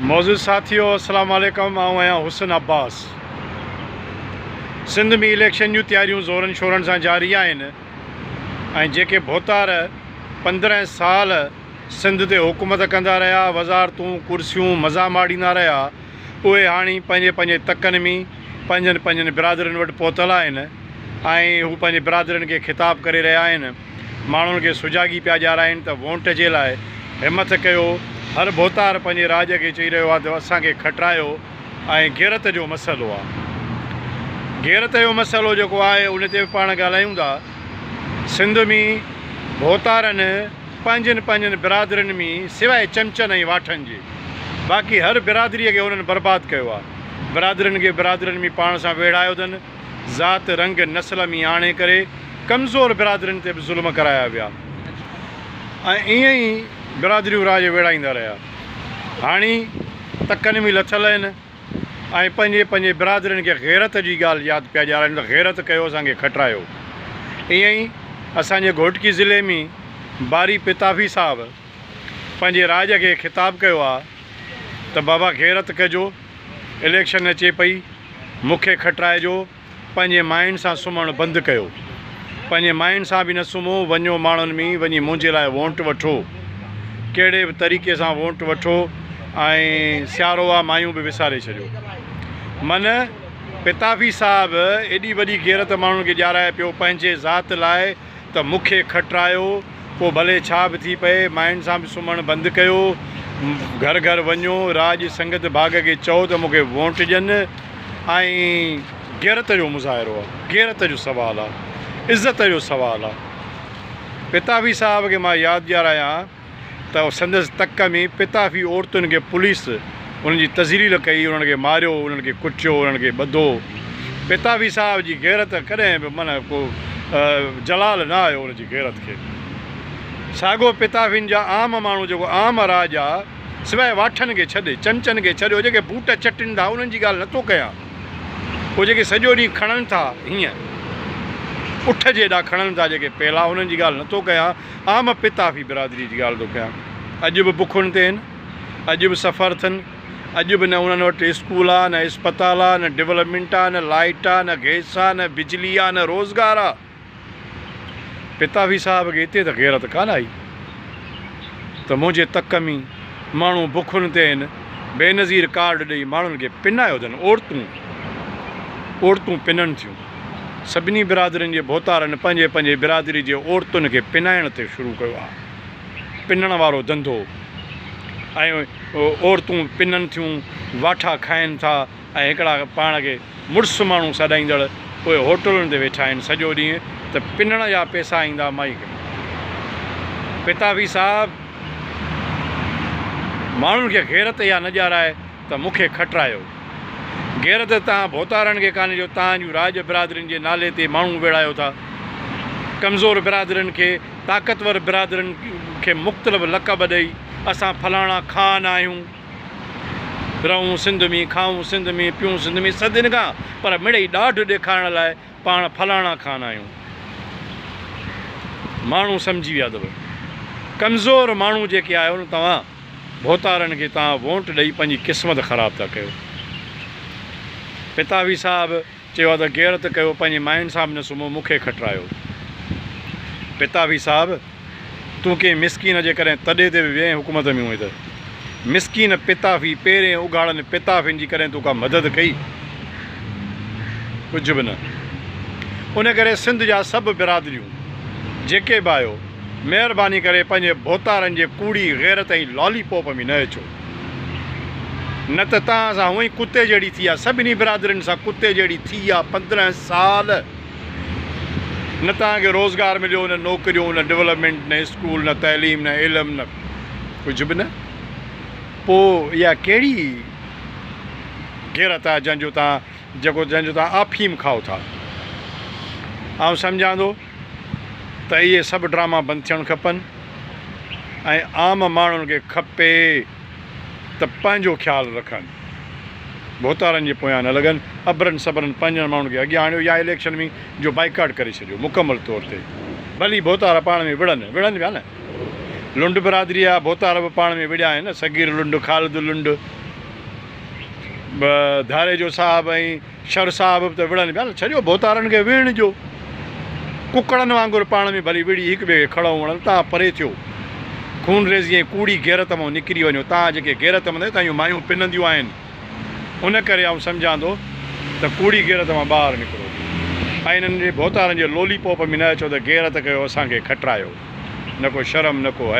मौजूद साथियों अस्सलाम वालेकुम। आऊं आहियां हुसन अब्बास। सिंध में इलेक्शन जूं तैयारियूं ज़ोरनि शोरनि सां जारी आहिनि ऐं जेके भोतार 15 साल सिंध ते हुकूमत कंदा रहिया, वज़ारतूं कुर्सियूं मज़ा माणींदा रहिया, उहे हाणे पंहिंजे तकनि में पंहिंजनि बिरादरियुनि वटि पहुतल आहिनि ऐं हू पंहिंजे बिरादरियुनि खे ख़िताब करे रहिया आहिनि। माण्हुनि खे सुजागी पिया ॾियाराइनि त वोट जे लाइ हिमत कयो। हर भोतार पंहिंजे राज खे चई रहियो आहे त असांखे खटायो ऐं गैरत जो मसइलो आहे। गैरत जो मसइलो जेको आहे उन ते पाण ॻाल्हायूं था। सिंध में भोतारनि पंहिंजनि बिरादरियुनि में सवाइ चमचनि ऐं वाठनि जे बाक़ी हर बिरादरीअ खे उन्हनि बर्बादु कयो आहे। बिरादरियुनि में पाण सां वेड़ायो अथनि, ज़ात रंग नस्ल में आणे करे कमज़ोर बिरादरियुनि ते बि ज़ुल्म कराया विया ऐं ईअं ई बिरादरियूं राज वेड़ाईंदा रहिया। हाणे तकनि में लथल आहिनि ऐं पंहिंजे बिरादरियुनि खे गैरत जी ॻाल्हि यादि पिया ॾियाराइनि त गैरत कयो, असांखे खटायो। ईअं ई असांजे घोटकी ज़िले में बारी पिताफ़ी साहब पंहिंजे राज खे ख़िताब कयो आहे त बाबा गैरत कजो, इलेक्शन अचे पई, मूंखे खटाइजो, पंहिंजे माइन सां सुम्हणु बंदि कयो। पंहिंजे माइन सां बि न सुम्हो, वञो माण्हुनि में वञी मुंहिंजे लाइ वोट वठो, कहिड़े बि तरीक़े सां वोट वठो ऐं सियारो आहे मायूं बि विसारे छॾियो। मन पिताफ़ी साहब एॾी वॾी गैरत माण्हुनि खे ॾियाराए पियो पंहिंजे ज़ात लाइ त मूंखे खटायो, पोइ भले छा बि थी पए माइन सां बि सुम्हणु बंदि कयो, घर घर वञो, राज संगत भाग खे चओ त मूंखे वोट ॾियनि ऐं गैरत जो मुज़ाहिरो आहे, गैरत जो सुवालु आहे, इज़त जो सुवालु आहे। पिताफ़ी साहब खे मां यादि ॾियारायां त संदसि तक में पिताफ़ी औरतुनि खे पुलिस उन्हनि जी तज़रील कई, उन्हनि खे मारियो, उन्हनि खे कुटियो, उन्हनि खे ॿधो। पिताफ़ी साहब जी गैरत कॾहिं बि माना को जलाल न आयो उनजी गैरत खे। साॻियो पिताफ़िन जा आम माण्हू जेको आम राज आहे, सवाइ वाठनि खे छॾे, चमचनि खे छॾियो, जेके बूट चटनि था उन्हनि जी ॻाल्हि नथो कयां। उहे जेके सॼो ॾींहुं खणनि था हीअं उठ जे हेॾा खणनि था जेके पहिला, उन्हनि जी ॻाल्हि नथो कयां। आम पिताफ़ी बिरादरी जी ॻाल्हि थो कयां। अॼु बि बुखुनि ते आहिनि, अॼु बि सफ़र अथनि, अॼु बि न उन्हनि वटि स्कूल आहे, न इस्पताल आहे, न डेवलपमेंट आहे, न लाइट आहे, न गैस आहे, न बिजली आहे, न रोज़गार आहे। पिताफ़ी साहब खे हिते त गैरत कान आई त मुंहिंजे तक में माण्हू बुखुनि ते आहिनि, बेनज़ीर कार्ड ॾेई माण्हुनि खे पिनायो अथनि। औरतूं पिननि थियूं। सभिनी बिरादरियुनि जे भोतारनि पंहिंजे बिरादरी जे औरतुनि खे पिनाइण ते शुरू कयो आहे, पिनण वारो धंधो। ऐं औरतूं पिननि थियूं, वाठा खाइनि था ऐं हिकिड़ा पाण खे मुड़ुसु माण्हू सॾाईंदड़ उहे होटलुनि ते वेठा आहिनि सॼो ॾींहुं त पिनण जा पैसा ईंदा माई खे। पिताफ़ी साहब माण्हुनि खे गैरत या न ॾियाराए त मूंखे खटायो। गैरत तव्हां भोतारनि खे कान्हे जो तव्हांजूं राज बिरादरियुनि जे नाले ते माण्हू वेड़ायो था। कमज़ोर बिरादरियुनि खे, ताक़तवर बिरादरियुनि खे मुख़्तलिफ़ लक़ब ॾेई असां फलाणा ख़ान आहियूं, रहूं सिंध में, खाऊं सिंध में, पियूं सिंध में, सदिन खां, पर मिड़ेई ॾाढु ॾेखारण लाइ पाण फलाणा ख़ान आहियूं। माण्हू सम्झी विया अथव। कमज़ोर माण्हू जेके आहियो न तव्हां भोतारनि खे तव्हां वोट ॾेई पंहिंजी क़िस्मत ख़राबु था कयो। पिताफ़ी साहब चयो आहे त गैरत कयो, पंहिंजे माइन सां बि न सुम्हो, मूंखे खटायो। पिताफ़ी साहब तूं कंहिं मिसकीन जे करे तॾे ते बि वेह हुकूमत में हुई त मिसकीन पिताफ़ी पहिरें उगाड़नि पिताफ़िन जी करे तूं का मदद कई? कुझु बि न। उन करे सिंध जा सभु बिरादरियूं जेके बि आहियो, महिरबानी करे पंहिंजे भोतारनि जे कूड़ी गैरत ऐं लॉलीपॉप में न अचो, न त तव्हां सां हूअं ई कुते जहिड़ी थी आहे। सभिनी बिरादरियुनि सां कुते जहिड़ी थी आहे। 15 साल न तव्हांखे रोज़गार मिलियो, न नौकिरियूं, न डेवलपमेंट, न स्कूल, न तइलीम, न इल्मु, न कुझु बि न। पोइ इहा कहिड़ी गैरत आहे जंहिंजो तव्हां अफ़ीम खाओ था? आउं सम्झां थो त इहे सभु ड्रामा बंदि थियणु खपनि ऐं आम माण्हुनि खे खपे त पंहिंजो ख़्यालु रखनि, भोतारनि जे पोयां न लॻनि। अबरनि सबरनि पंहिंजनि माण्हुनि खे अॻियां आणियो या इलेक्शन में जो बाइकाट करे छॾियो मुकमल तौर ते। भली भोतार पाण में विढ़नि पिया न। लुंड बिरादरी आहे, भोतार बि पाण में विढ़िया आहिनि, सगीर लुंड, ख़ालिद लुंड, धारे जो साहब ऐं शर साहब बि त विढ़नि पिया न, छॾियो भोतारनि खे विहण ॾियो। कुकड़नि वांगुरु पाण में भली विड़ी हिक ॿिए खे खड़ो वणनि। तव्हां परे थियो, खून रेज़ी ऐं कूड़ी गैरत मां निकिरी वञो। तव्हां जेके गैरत में तव्हांजूं मायूं पिनंदियूं आहिनि, उन करे आउं सम्झां थो त कूड़ी गैरत मां ॿाहिरि निकिरो ऐं इन्हनि जे भोतारनि जे लोलीपॉप में न अचो त गैरत कयो, असांखे खटरायो। न को शर्म न को हया।